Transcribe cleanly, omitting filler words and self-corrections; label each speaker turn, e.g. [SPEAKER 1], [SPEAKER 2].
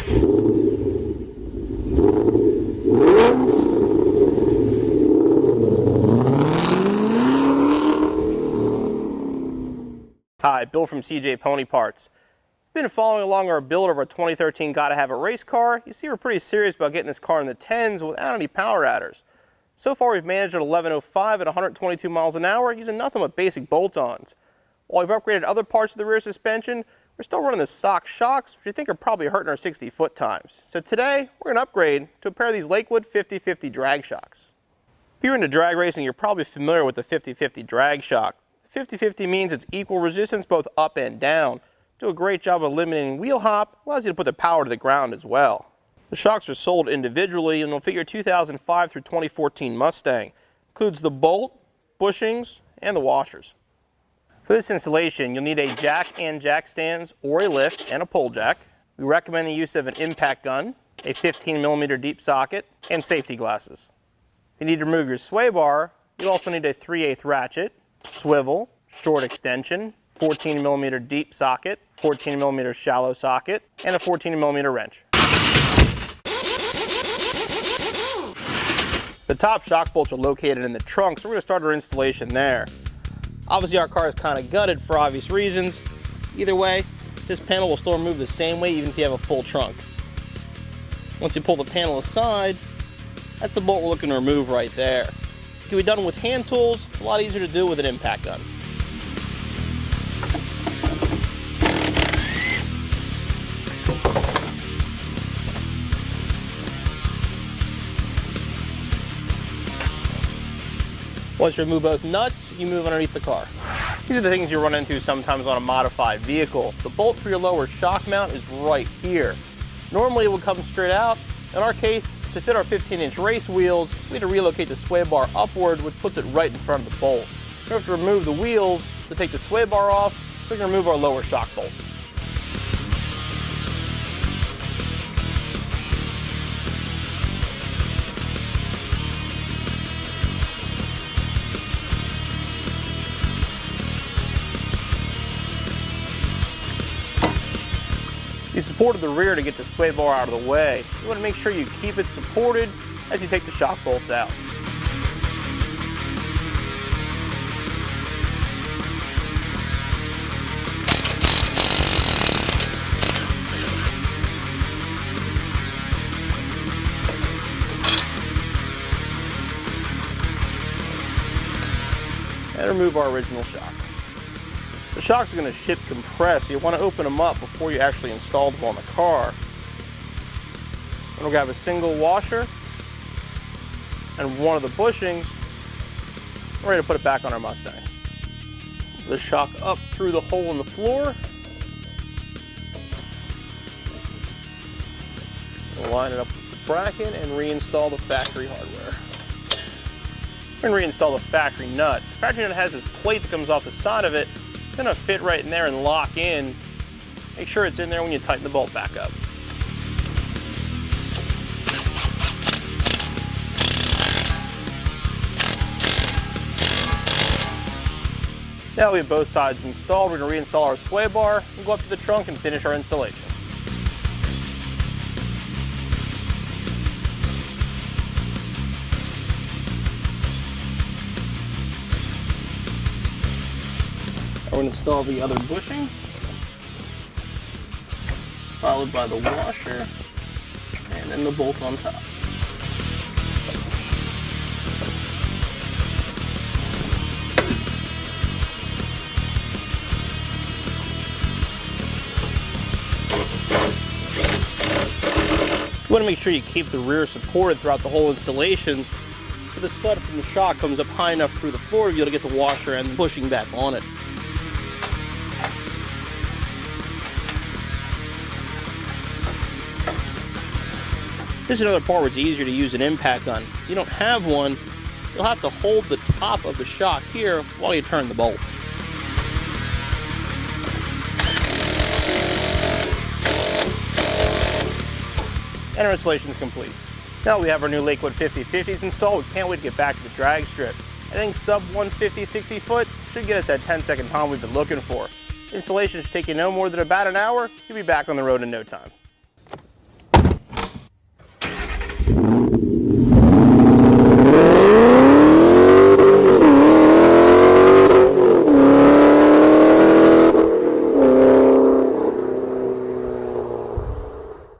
[SPEAKER 1] Hi, Bill from CJ Pony Parts. If you've been following along our build of our 2013 Gotta Have It race car, you see we're pretty serious about getting this car in the 10s without any power adders. So far we've managed at 1105 at 122 miles an hour using nothing but basic bolt-ons. While we've upgraded other parts of the rear suspension, we're still running the stock shocks, which you think are probably hurting our 60-foot times. So today, we're going to upgrade to a pair of these Lakewood 50/50 drag shocks. If you're into drag racing, you're probably familiar with the 50/50 drag shock. 50/50 means it's equal resistance both up and down. Do a great job of eliminating wheel hop, allows you to put the power to the ground as well. The shocks are sold individually and will fit your 2005 through 2014 Mustang. Includes the bolt, bushings, and the washers. For this installation, you'll need a jack and jack stands or a lift and a pull jack. We recommend the use of an impact gun, a 15mm deep socket, and safety glasses. If you need to remove your sway bar, you'll also need a 3/8 ratchet, swivel, short extension, 14mm deep socket, 14mm shallow socket, and a 14mm wrench. The top shock bolts are located in the trunk, so we're going to start our installation there. Obviously our car is kind of gutted for obvious reasons. Either way, this panel will still remove the same way even if you have a full trunk. Once you pull the panel aside, that's the bolt we're looking to remove right there. It can be done with hand tools. It's a lot easier to do with an impact gun. Once you remove both nuts, you move underneath the car. These are the things you run into sometimes on a modified vehicle. The bolt for your lower shock mount is right here. Normally it would come straight out. In our case, to fit our 15-inch race wheels, we had to relocate the sway bar upward, which puts it right in front of the bolt. We have to remove the wheels to take the sway bar off, so we can remove our lower shock bolt. You supported the rear to get the sway bar out of the way. You want to make sure you keep it supported as you take the shock bolts out. And remove our original shock. The shocks are going to ship compressed, so you want to open them up before you actually install them on the car. Then we're going to have a single washer and one of the bushings. We're ready to put it back on our Mustang. The shock up through the hole in the floor. We'll line it up with the bracket and reinstall the factory hardware. We're going to reinstall the factory nut. The factory nut has this plate that comes off the side of it. It's going to fit right in there and lock in. Make sure it's in there when you tighten the bolt back up. Now we have both sides installed, we're going to reinstall our sway bar and go up to the trunk and finish our installation. We're going to install the other bushing, followed by the washer, and then the bolt on top. You want to make sure you keep the rear supported throughout the whole installation, so the stud from the shock comes up high enough through the floor to be able to get the washer and the bushing back on it. This is another part where it's easier to use an impact gun. If you don't have one, you'll have to hold the top of the shock here while you turn the bolt. And our installation is complete. Now we have our new Lakewood 50/50s installed. We can't wait to get back to the drag strip. I think sub 150 60 foot should get us that 10-second time we've been looking for. Installation should take you no more than about an hour. You'll be back on the road in no time.